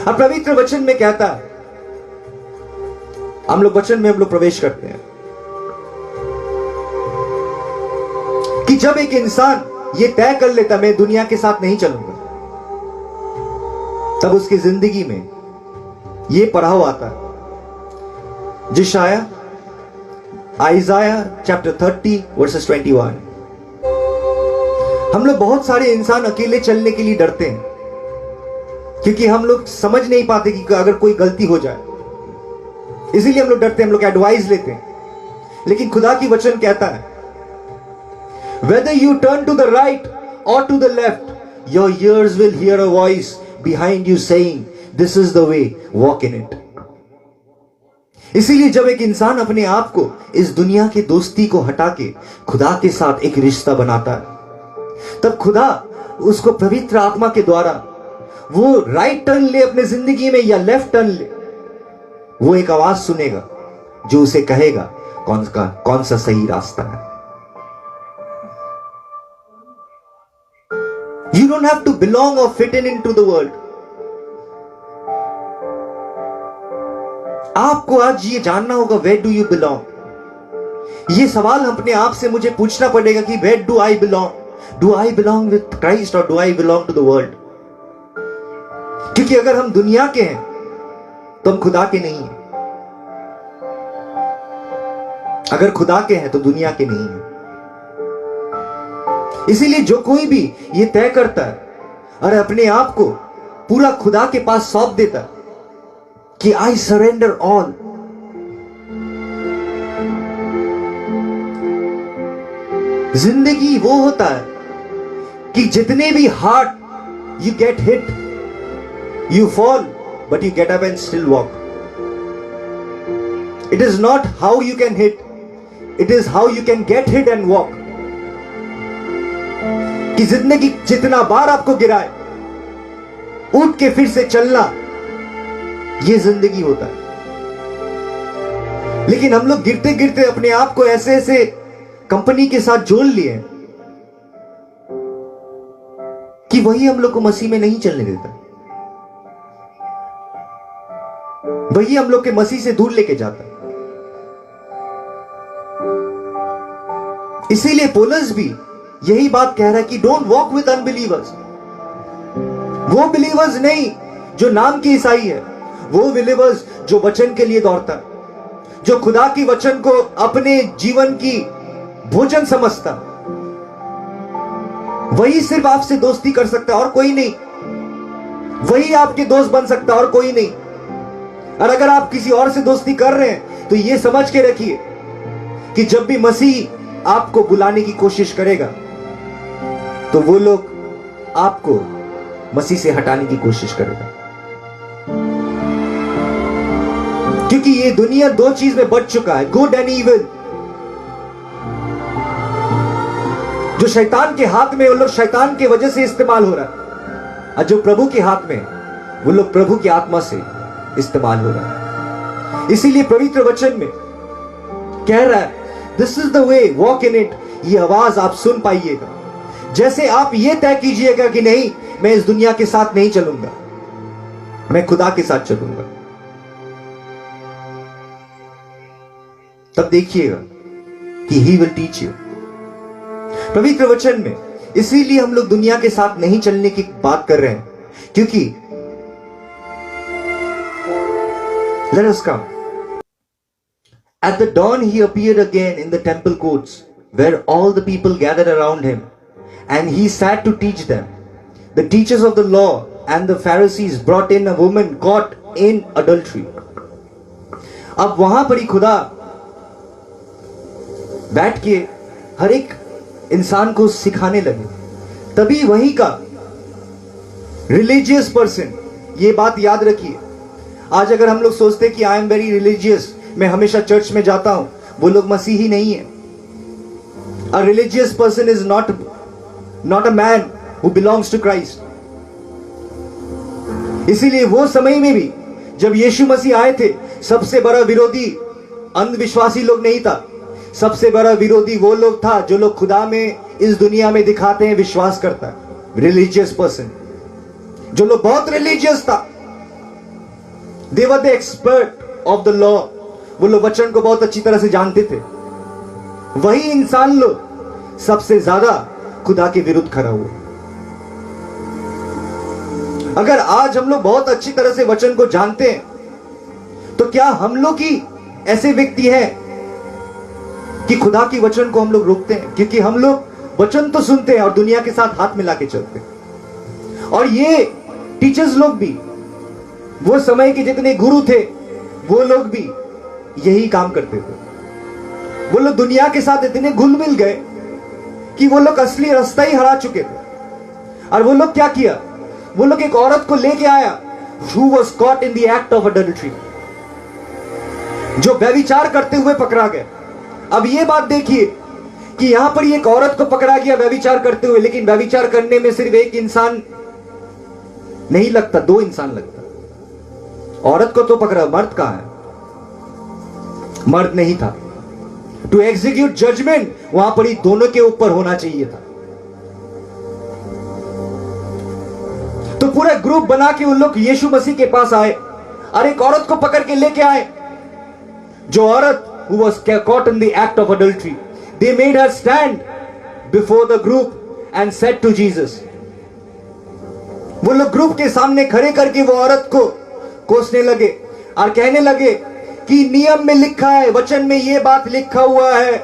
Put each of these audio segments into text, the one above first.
अब पवित्र वचन में कहता है, हम लोग वचन में हम लोग प्रवेश करते हैं कि जब एक इंसान ये तय कर लेता मैं दुनिया के साथ नहीं चलूंगा, तब उसकी जिंदगी में ये पड़ाव आता है जिशाया आइजाया चैप्टर 30 वर्सेस 21। हम लोग बहुत सारे इंसान अकेले चलने के लिए डरते हैं क्योंकि हम लोग समझ नहीं पाते कि अगर कोई गलती हो जाए, इसीलिए हम लोग डरते हैं, हम लोग एडवाइस लेते हैं। लेकिन खुदा की वचन कहता है, whether you turn to the right or to the left, your ears will hear a voice behind you saying, this is the way, walk in it. इसीलिए जब एक इंसान अपने आप को इस दुनिया की दोस्ती को हटा के खुदा के साथ एक रिश्ता बनाता है, तब खुदा उसको पवित्र आत्मा के द्वारा वो राइट टर्न ले अपने जिंदगी में या लेफ्ट टर्न ले, वो एक आवाज सुनेगा जो उसे कहेगा कौन सा सही रास्ता है। You don't have to belong or fit into the world. आपको आज ये जानना होगा where do you belong. ये सवाल अपने आप से मुझे पूछना पड़ेगा कि where do I belong? Do I belong with Christ or do I belong to the world? क्योंकि अगर हम दुनिया के हैं तो हम खुदा के नहीं हैं, अगर खुदा के हैं तो दुनिया के नहीं हैं। इसीलिए जो कोई भी ये तय करता है और अपने आप को पूरा खुदा के पास सौंप देता है कि आई सरेंडर ऑल, जिंदगी वो होता है कि जितने भी hard you get hit, you fall but you get up and still walk. It is not how you can hit, it is how you can get hit and walk. कि जिंदगी जितना बार आपको गिराए, उठ के फिर से चलना, ये जिंदगी होता है। लेकिन हम लोग गिरते गिरते अपने आप को ऐसे ऐसे कंपनी के साथ जोड़ लिए कि वही हम लोग को मसीह में नहीं चलने देता, वही हम लोग के मसीह से दूर लेके जाता है। इसीलिए पौलुस भी यही बात कह रहा है कि डोंट वॉक विद अनबिलीवर्स। वो बिलीवर्स नहीं जो नाम की ईसाई है, वो बिलीवर्स जो वचन के लिए दौड़ता है, जो खुदा की वचन को अपने जीवन की भोजन समझता, वही सिर्फ आपसे दोस्ती कर सकता है और कोई नहीं, वही आपके दोस्त बन सकता है और कोई नहीं। और अगर आप किसी और से दोस्ती कर रहे हैं तो ये समझ के रखिए कि जब भी मसीह आपको बुलाने की कोशिश करेगा तो वो लोग आपको मसीह से हटाने की कोशिश करेगा। क्योंकि ये दुनिया दो चीज में बट चुका है, गुड एंड इविल। जो शैतान के हाथ में, वो लोग शैतान की वजह से इस्तेमाल हो रहा है, और जो प्रभु के हाथ में, वो लोग प्रभु की आत्मा से इस्तेमाल हो रहा है। इसीलिए पवित्र वचन में कह रहा है, this is the way, walk in it. ये आवाज आप सुन पाइएगा जैसे आप ये तय कीजिएगा कि नहीं, मैं इस दुनिया के साथ नहीं चलूंगा, मैं खुदा के साथ चलूंगा। तब देखिएगा कि ही विल टीच यू। पवित्र वचन में इसीलिए हम लोग दुनिया के साथ नहीं चलने की बात कर रहे हैं, क्योंकि let us come. At the dawn he appeared again in the temple courts where all the people gathered around him, and he sat to teach them. The teachers of the law and the Pharisees brought in a woman caught in adultery. अब वहां पर ही खुदा बैठ के हर एक इंसान को सिखाने लगे। तभी वही का रिलीजियस पर्सन, ये बात याद रखिए, आज अगर हम लोग सोचते हैं कि आई एम वेरी रिलीजियस, मैं हमेशा चर्च में जाता हूं, वो लोग मसीही नहीं है। A religious person is not a man who belongs to Christ. इसीलिए वो समय में भी जब यीशु मसीह आए थे, सबसे बड़ा विरोधी अंधविश्वासी लोग नहीं था, सबसे बड़ा विरोधी वो लोग था जो लोग खुदा में इस दुनिया में दिखाते हैं विश्वास करता है, रिलीजियस पर्सन, जो लोग बहुत रिलीजियस था। They were the expert of the law, वो लोग वचन को बहुत अच्छी तरह से जानते थे। वही इंसान लोग सबसे ज्यादा खुदा के विरुद्ध खड़ा हुआ। अगर आज हम लोग बहुत अच्छी तरह से वचन को जानते हैं, तो क्या हम लोग ही ऐसे व्यक्ति हैं कि खुदा की वचन को हम लोग रोकते हैं? क्योंकि हम लोग वचन तो सुनते हैं और दुनिया के साथ हाथ मिला के चलते हैं। और ये टीचर्स लोग भी, वो समय के जितने गुरु थे, वो लोग भी यही काम करते थे। वो लोग दुनिया के साथ इतने घुल मिल गए कि वो लोग असली रास्ता ही हरा चुके थे। और वो लोग क्या किया, वो लोग एक औरत को लेके आया who was caught in the act of adultery, जो व्यभिचार करते हुए पकड़ा गया। अब ये बात देखिए कि यहां पर एक औरत को पकड़ा गया व्यभिचार करते हुए, लेकिन व्यभिचार करने में सिर्फ एक इंसान नहीं लगता, दो इंसान लगता। औरत को तो पकड़ा, मर्द कहां है? मर्द नहीं था। टू एग्जीक्यूट जजमेंट वहां पर ही दोनों के ऊपर होना चाहिए था। तो पूरा ग्रुप बना के उन लोग यीशु मसीह के पास आए और एक औरत को पकड़ के लेके आए, जो औरत who was caught in the act of adultery. They made her stand before the group and said to Jesus. वो लोग ग्रुप के सामने खड़े करके वो औरत को कोसने लगे और कहने लगे कि नियम में लिखा है, वचन में ये बात लिखा हुआ है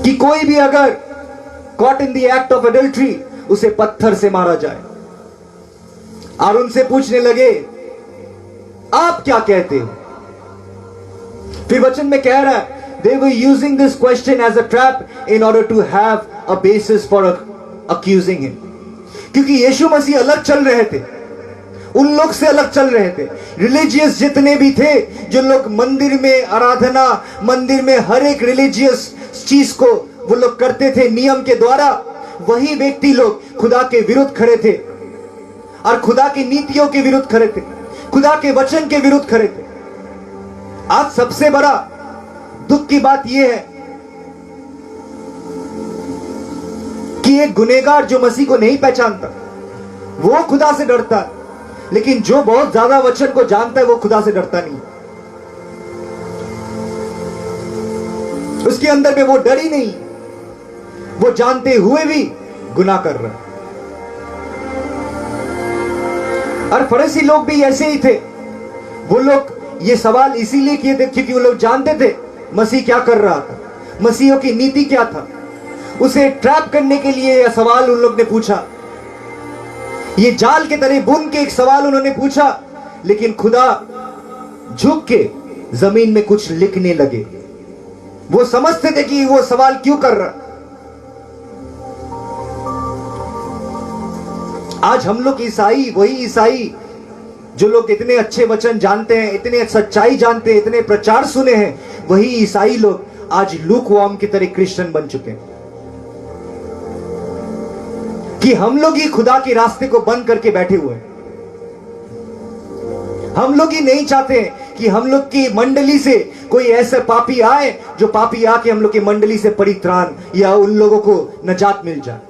कि कोई भी अगर caught in the act of adultery उसे पत्थर से मारा जाए। और उनसे पूछने लगे, आप क्या कहते हो? फिर वचन में कह रहा है, they were using this question as a trap in order to have a basis for accusing him. क्योंकि यीशु मसीह अलग चल रहे थे, उन लोग से अलग चल रहे थे। रिलीजियस जितने भी थे, जो लोग मंदिर में आराधना, मंदिर में हर एक रिलीजियस चीज को वो लोग करते थे नियम के द्वारा, वही व्यक्ति लोग खुदा के विरुद्ध खड़े थे और खुदा की नीतियों के विरुद्ध खड़े थे, खुदा के वचन के विरुद्ध खड़े थे। आज सबसे बड़ा दुख की बात यह है कि एक गुनहगार जो मसीह को नहीं पहचानता, वो खुदा से डरता है, लेकिन जो बहुत ज्यादा वचन को जानता है, वो खुदा से डरता नहीं। उसके अंदर में वो डर ही नहीं, वो जानते हुए भी गुनाह कर रहा है। और फरीसी लोग भी ऐसे ही थे। वो लोग ये सवाल इसीलिए किए थे क्योंकि वो लोग जानते थे मसीह क्या कर रहा था, मसीहों की नीति क्या था। उसे ट्रैप करने के लिए यह सवाल उन लोग ने पूछा, ये जाल के तरह बुन के एक सवाल उन्होंने पूछा, लेकिन खुदा झुक के जमीन में कुछ लिखने लगे। वो समझते थे कि वो सवाल क्यों कर रहा। आज हम लोग ईसाई, वही ईसाई जो लोग इतने अच्छे वचन जानते हैं, इतने सच्चाई जानते हैं, इतने प्रचार सुने हैं, वही ईसाई लोग आज लूकवार्म की तरह क्रिश्चियन बन चुके हैं कि हम लोग ही खुदा के रास्ते को बंद करके बैठे हुए हैं। हम लोग ही नहीं चाहते कि हम लोग की मंडली से कोई ऐसे पापी आए जो पापी आके हम लोग की मंडली से परित्राण या उन लोगों को नजात मिल जाए।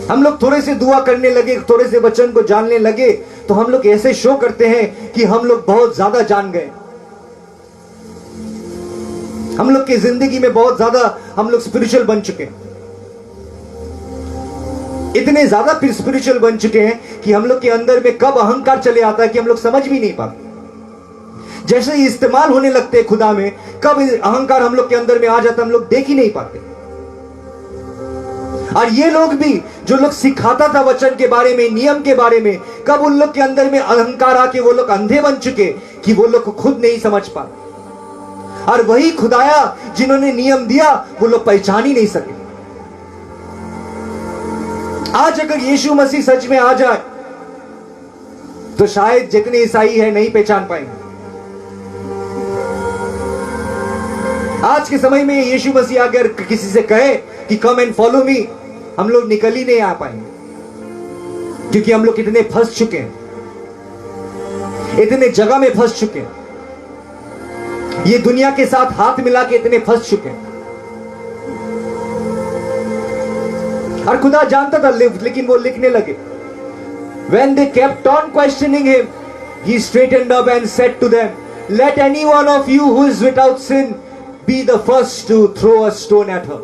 हम लोग थोड़े से दुआ करने लगे, थोड़े से वचन को जानने लगे, तो हम लोग ऐसे शो करते हैं कि हम लोग बहुत ज्यादा जान गए। हम लोग की जिंदगी में बहुत ज्यादा हम लोग स्पिरिचुअल बन चुके हैं, इतने ज्यादा स्पिरिचुअल बन चुके हैं कि हम लोग के अंदर में कब अहंकार चले आता है कि हम लोग समझ भी नहीं पाते। जैसे ही इस्तेमाल होने लगते हैं खुदा में, कब अहंकार हम लोग के अंदर में आ जाता है हम लोग देख ही नहीं पाते। और ये लोग भी जो लोग सिखाता था वचन के बारे में, नियम के बारे में, कब उन लोग के अंदर में अहंकार आके वो लोग अंधे बन चुके कि वो लोग को खुद नहीं समझ पाते। और वही खुदाया जिन्होंने नियम दिया वो लोग पहचान ही नहीं सके। आज अगर यीशु मसीह सच में आ जाए तो शायद जितने ईसाई है नहीं पहचान पाएंगे। आज के समय में यीशु मसीह अगर किसी से कहे कि कम एंड फॉलो मी, हम लोग निकल ही नहीं आ पाएंगे, क्योंकि हम लोग इतने फंस चुके हैं, इतने जगह में फंस चुके हैं, ये दुनिया के साथ हाथ मिला के इतने फंस चुके हैं। और खुदा जानता था, लेकिन वो लिखने लगे. When they kept on questioning him, he straightened up and said to them, "Let any one of you who is without sin be the first to throw a stone at her."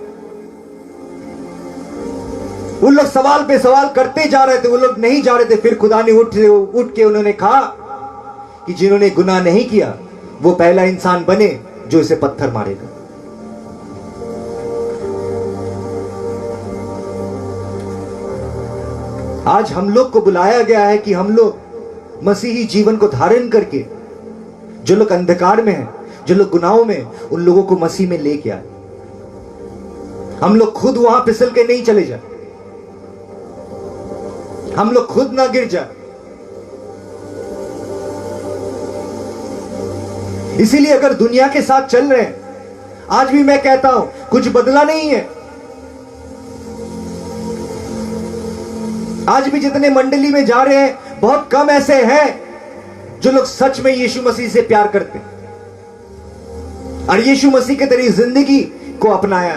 उन लोग सवाल पे सवाल करते जा रहे थे, वो लोग नहीं जा रहे थे. फिर खुदा ने उठ के उन्होंने कहा कि जिन्होंने गुनाह नहीं किया वो पहला इंसान बने जो इसे पत्थर मारेगा. आज हम लोग को बुलाया गया है कि हम लोग मसीही जीवन को धारण करके, जो लोग अंधकार में हैं, जो लोग गुनाहों में, उन लोगों को मसीह में लेके आए. हम लोग खुद वहां फिसल के नहीं चले जाए, हम लोग खुद ना गिर जाए. इसीलिए अगर दुनिया के साथ चल रहे हैं, आज भी मैं कहता हूं कुछ बदला नहीं है. आज भी जितने मंडली में जा रहे हैं, बहुत कम ऐसे हैं जो लोग सच में यीशु मसीह से प्यार करते हैं और यीशु मसीह के तरीके जिंदगी को अपनाया.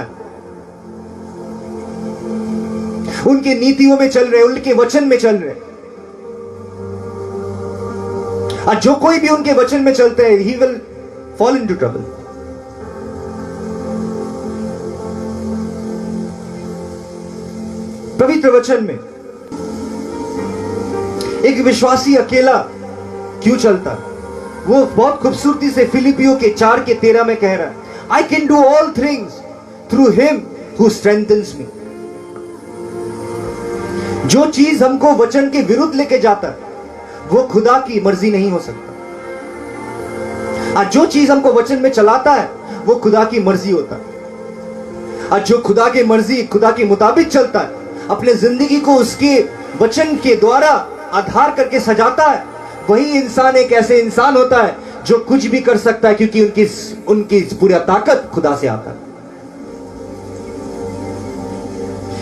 उनकी नीतियों में चल रहे, उनके वचन में चल रहे. और जो कोई भी उनके वचन में चलते हैं, he will fall into trouble. पवित्र वचन में एक विश्वासी अकेला क्यों चलता? वो बहुत खूबसूरती से फिलिपियों के 4:13 में कह रहा है, I can do all things through him who strengthens me. जो चीज हमको वचन के विरुद्ध लेके जाता है वो खुदा की मर्जी नहीं हो सकता, और जो चीज हमको वचन में चलाता है वो खुदा की मर्जी होता है. और जो खुदा की मर्जी, खुदा के मुताबिक चलता है, अपने जिंदगी को उसके वचन के द्वारा आधार करके सजाता है, वही इंसान एक ऐसे इंसान होता है जो कुछ भी कर सकता है, क्योंकि उनकी पूरी ताकत खुदा से आता है.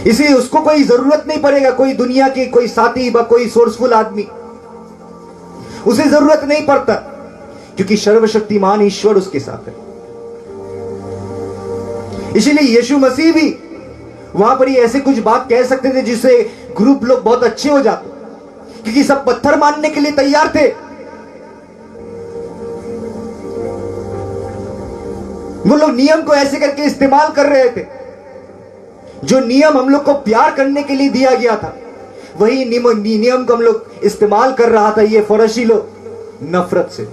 इसलिए उसको कोई जरूरत नहीं पड़ेगा, कोई दुनिया के कोई साथी व कोई सोर्सफुल आदमी, उसे जरूरत नहीं पड़ता, क्योंकि सर्वशक्तिमान ईश्वर उसके साथ है. इसलिए यीशु मसीह भी वहां पर ही ऐसे कुछ बात कह सकते थे जिससे ग्रुप लोग बहुत अच्छे हो जाते, क्योंकि सब पत्थर मानने के लिए तैयार थे. वो लोग नियम को ऐसे करके इस्तेमाल कर रहे थे. जो नियम हम लोग को प्यार करने के लिए दिया गया था, वही नियम को हम लोग इस्तेमाल कर रहा था ये फरशी लोग नफरत से.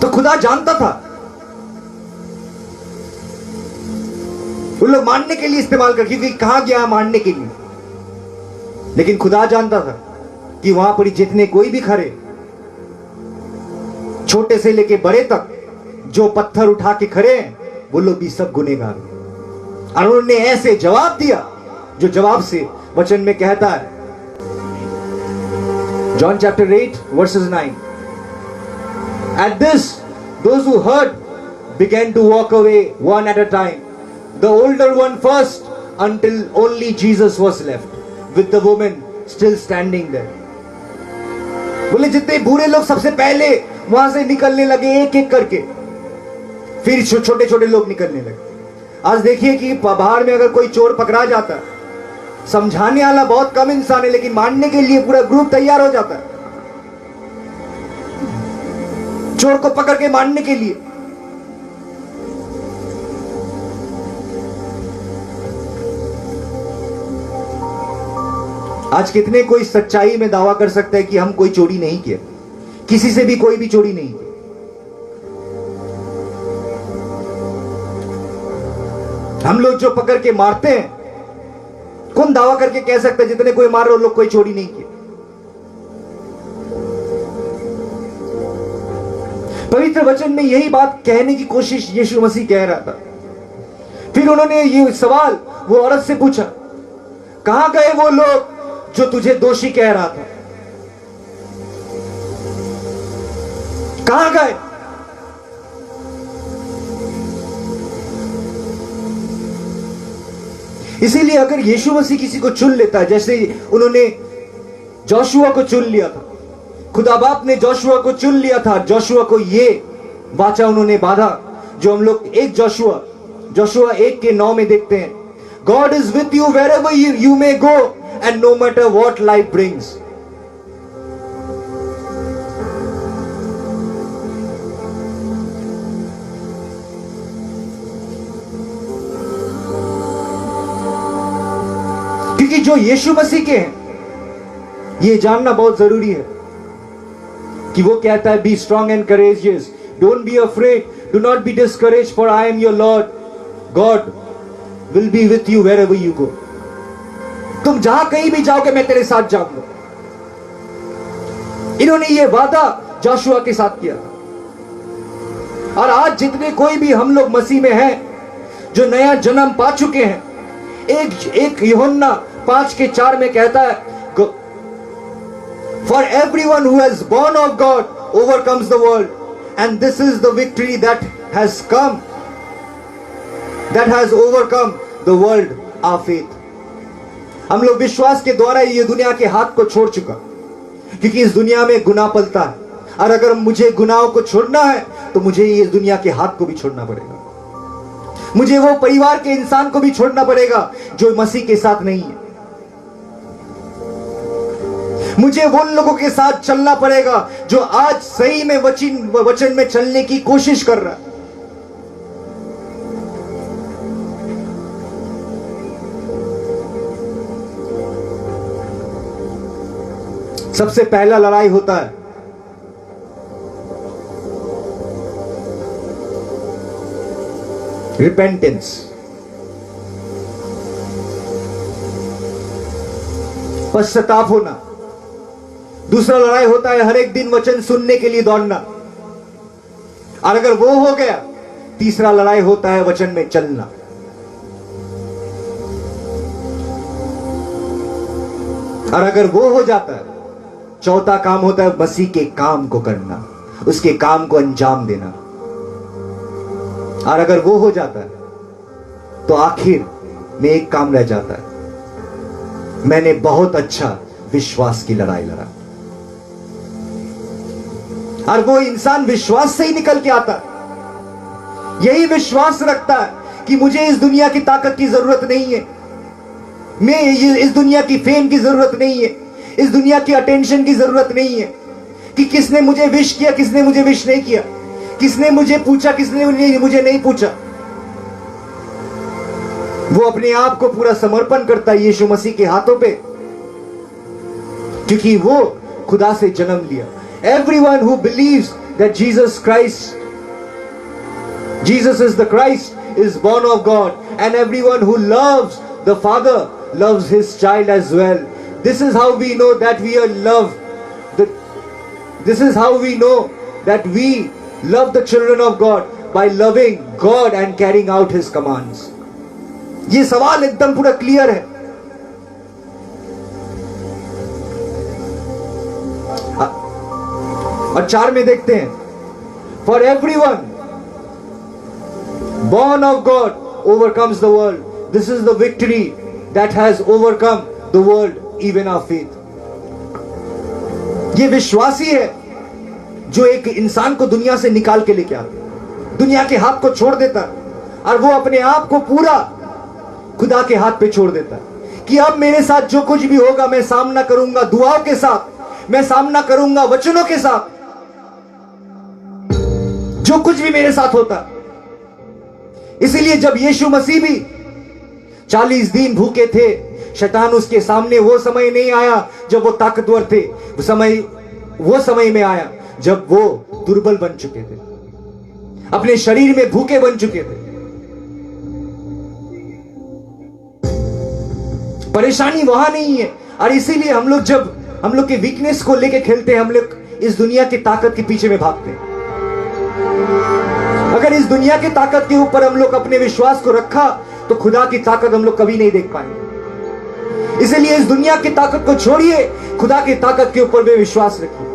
तो खुदा जानता था, उन लोग मानने के लिए इस्तेमाल कर, क्योंकि कहां गया मानने के लिए. लेकिन खुदा जानता था कि वहां पर जितने कोई भी खड़े, छोटे से लेके बड़े तक, जो पत्थर उठा के खड़े हैं, वो लोग भी सब गुनहगार हैं. और उन्होंने ऐसे जवाब दिया जो जवाब से वचन में कहता है, John chapter 8 verses 9. At this, those who heard began to walk away one at a time, the older one first, until only Jesus was left, with the woman still standing there. बोले जितने बूढ़े लोग सबसे पहले वहां से निकलने लगे एक एक करके, फिर छोटे छोटे लोग निकलने लगे. आज देखिए कि बाहर में अगर कोई चोर पकड़ा जाता है, समझाने वाला बहुत कम इंसान है, लेकिन मानने के लिए पूरा ग्रुप तैयार हो जाता है चोर को पकड़ के मारने के लिए. आज कितने कोई सच्चाई में दावा कर सकता है कि हम कोई चोरी नहीं किया, किसी से भी कोई भी चोरी नहीं की. हम लोग जो पकड़ के मारते हैं, कौन दावा करके कह सकता है जितने कोई मार रहे हो लोग कोई चोरी नहीं की? पवित्र वचन में यही बात कहने की कोशिश यीशु मसीह कह रहा था. फिर उन्होंने ये सवाल वो औरत से पूछा, कहां गए वो लोग जो तुझे दोषी कह रहा था? कहां गए? इसीलिए अगर यीशु मसीह किसी को चुन लेता है, जैसे उन्होंने जोशुआ को चुन लिया था, खुदा बाप ने जोशुआ को चुन लिया था, जोशुआ को ये वाचा उन्होंने बांधा जो हम लोग एक जोशुआ 1:9 में देखते हैं, God is with you wherever you may go and no matter what life brings. क्योंकि जो यीशु मसीह के हैं, ये जानना बहुत जरूरी है कि वो कहता है, be strong and courageous, don't be afraid, do not be discourage, for I am your lord, God will be with you wherever you go. तुम जहां कहीं भी जाओगे मैं तेरे साथ जाऊंगा। इन्होंने ये वादा जोशुआ के साथ किया। और आज जितने कोई भी हम लोग मसीह में हैं, जो नया जन्म पा चुके हैं, एक यूहन्ना 5:4 में कहता है, For everyone who has born of God overcomes the world, and this is the victory that has overcome the world, our faith. हम लोग विश्वास के द्वारा ये दुनिया के हाथ को छोड़ चुका, क्योंकि इस दुनिया में गुनाह पलता है, और अगर मुझे गुनाहों को छोड़ना है तो मुझे ये दुनिया के हाथ को भी छोड़ना पड़ेगा। मुझे वो परिवार के इंसान को भी छोड़ना पड़ेगा जो मसीह के साथ नहीं है। मुझे वो लोगों के साथ चलना पड़ेगा जो आज सही में वचन में चलने की कोशिश कर रहा है। सबसे पहला लड़ाई होता है रिपेंटेंस, पश्चाताप होना। दूसरा लड़ाई होता है हर एक दिन वचन सुनने के लिए दौड़ना, और अगर वो हो गया, तीसरा लड़ाई होता है वचन में चलना। और अगर वो हो जाता है, चौथा काम होता है मसीह के काम को करना, उसके काम को अंजाम देना। और अगर वो हो जाता है तो आखिर में एक काम रह जाता है, मैंने बहुत अच्छा विश्वास की लड़ाई लड़ा। और वो इंसान विश्वास से ही निकल के आता है, यही विश्वास रखता है कि मुझे इस दुनिया की ताकत की जरूरत नहीं है, मैं इस दुनिया की फेम की जरूरत नहीं है, इस दुनिया की अटेंशन की जरूरत नहीं है, कि किसने मुझे विश किया, किसने मुझे विश नहीं किया, किसने मुझे पूछा, किसने मुझे नहीं पूछा। वो अपने आप को पूरा समर्पण करता है यीशु मसीह के हाथों पे, क्योंकि वो खुदा से जन्म लिया। Everyone who believes that Jesus is the Christ is born of God, and everyone who loves the Father loves his child as well. This is how we know that we are loved. This is how we know that we love the children of God, by loving God and carrying out his commands. ये सवाल एकदम पूरा clear है। और 4 में देखते हैं, For everyone born of God overcomes the world. This is the victory that has overcome the world, even our faith. ये विश्वासी है जो एक इंसान को दुनिया से निकाल के लेके आता, दुनिया के हाथ को छोड़ देता, और वो अपने आप को पूरा खुदा के हाथ पे छोड़ देता कि अब मेरे साथ जो कुछ भी होगा मैं सामना करूंगा दुआओं के साथ, मैं सामना करूंगा वचनों के साथ, जो कुछ भी मेरे साथ होता। इसीलिए जब यीशु मसीह भी 40 दिन भूखे थे, शैतान उसके सामने वो समय नहीं आया जब वो ताकतवर थे, वो समय में आया जब वो दुर्बल बन चुके थे, अपने शरीर में भूखे बन चुके थे। परेशानी वहां नहीं है, और इसीलिए हम लोग जब हम लोग के वीकनेस को लेके खेलते हैं, हम लोग इस दुनिया की ताकत के पीछे में भागते हैं। अगर इस दुनिया की ताकत के ऊपर हम लोग अपने विश्वास को रखा तो खुदा की ताकत हम लोग कभी नहीं देख पाएंगे। इसलिए इस दुनिया की ताकत को छोड़िए, खुदा की ताकत के ऊपर भी विश्वास रखिए।